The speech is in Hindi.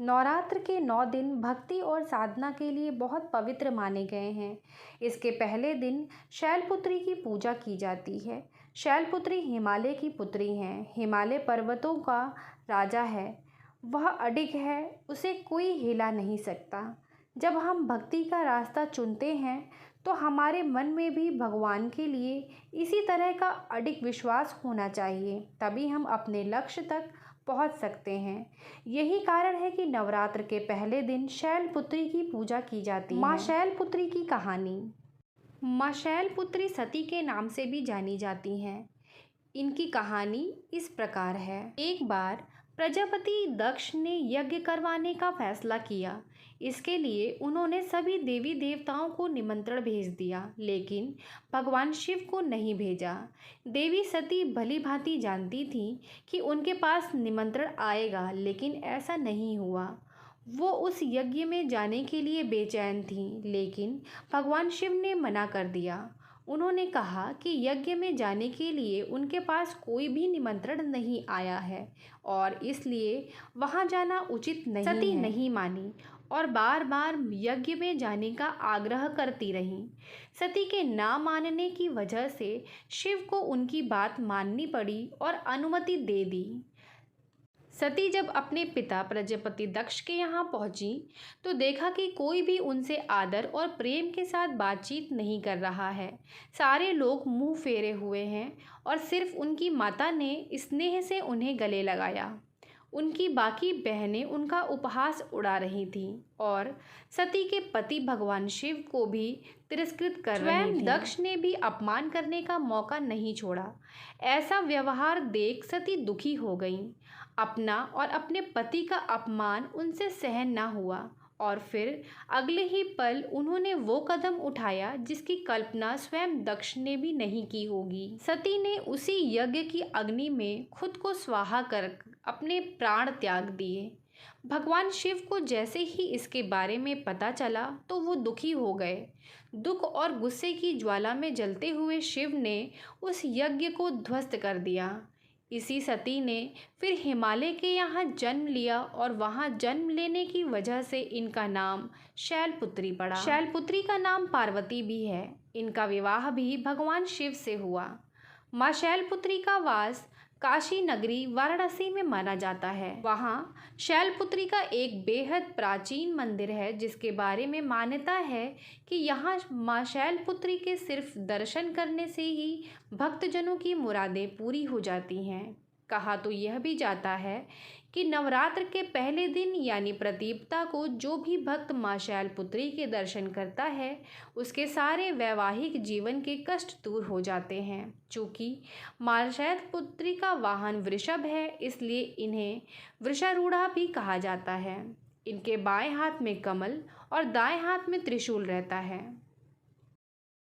नवरात्र के 9 दिन भक्ति और साधना के लिए बहुत पवित्र माने गए हैं। इसके पहले दिन शैलपुत्री की पूजा की जाती है। शैलपुत्री हिमालय की पुत्री हैं। हिमालय पर्वतों का राजा है। वह अडिग है, उसे कोई हिला नहीं सकता। जब हम भक्ति का रास्ता चुनते हैं तो हमारे मन में भी भगवान के लिए इसी तरह का अडिग विश्वास होना चाहिए, तभी हम अपने लक्ष्य तक पहुंच सकते हैं। यही कारण है कि नवरात्र के पहले दिन शैलपुत्री की पूजा की जाती है। माँ शैलपुत्री की कहानी। माँ शैलपुत्री सती के नाम से भी जानी जाती हैं। इनकी कहानी इस प्रकार है। एक बार प्रजापति दक्ष ने यज्ञ करवाने का फैसला किया। इसके लिए उन्होंने सभी देवी देवताओं को निमंत्रण भेज दिया, लेकिन भगवान शिव को नहीं भेजा। देवी सती भली भांति जानती थी कि उनके पास निमंत्रण आएगा, लेकिन ऐसा नहीं हुआ। वो उस यज्ञ में जाने के लिए बेचैन थी, लेकिन भगवान शिव ने मना कर दिया। उन्होंने कहा कि यज्ञ में जाने के लिए उनके पास कोई भी निमंत्रण नहीं आया है और इसलिए वहां जाना उचित नहीं है। सती नहीं मानी और बार बार यज्ञ में जाने का आग्रह करती रहीं। सती के ना मानने की वजह से शिव को उनकी बात माननी पड़ी और अनुमति दे दी। सती जब अपने पिता प्रजापति दक्ष के यहाँ पहुंची तो देखा कि कोई भी उनसे आदर और प्रेम के साथ बातचीत नहीं कर रहा है। सारे लोग मुंह फेरे हुए हैं और सिर्फ उनकी माता ने स्नेह से उन्हें गले लगाया। उनकी बाकी बहनें उनका उपहास उड़ा रही थीं और सती के पति भगवान शिव को भी तिरस्कृत कर रही थीं। दक्ष ने भी अपमान करने का मौका नहीं छोड़ा। ऐसा व्यवहार देख सती दुखी हो गईं। अपना और अपने पति का अपमान उनसे सहन न हुआ और फिर अगले ही पल उन्होंने वो कदम उठाया जिसकी कल्पना स्वयं दक्ष ने भी नहीं की होगी। सती ने उसी यज्ञ की अग्नि में खुद को स्वाहा कर अपने प्राण त्याग दिए। भगवान शिव को जैसे ही इसके बारे में पता चला तो वो दुखी हो गए। दुख और गुस्से की ज्वाला में जलते हुए शिव ने उस यज्ञ को ध्वस्त कर दिया। इसी सती ने फिर हिमालय के यहाँ जन्म लिया और वहाँ जन्म लेने की वजह से इनका नाम शैलपुत्री पड़ा। शैलपुत्री का नाम पार्वती भी है। इनका विवाह भी भगवान शिव से हुआ। माँ शैलपुत्री का वास काशी नगरी वाराणसी में माना जाता है। वहाँ शैलपुत्री का एक बेहद प्राचीन मंदिर है जिसके बारे में मान्यता है कि यहाँ माँ शैलपुत्री के सिर्फ दर्शन करने से ही भक्तजनों की मुरादें पूरी हो जाती हैं। कहा तो यह भी जाता है कि नवरात्र के पहले दिन यानी प्रतीपता को जो भी भक्त माँ शैलपुत्री के दर्शन करता है उसके सारे वैवाहिक जीवन के कष्ट दूर हो जाते हैं। चूँकि माँ शैलपुत्री का वाहन वृषभ है, इसलिए इन्हें वृषारूढ़ा भी कहा जाता है। इनके बाएं हाथ में कमल और दाएं हाथ में त्रिशूल रहता है।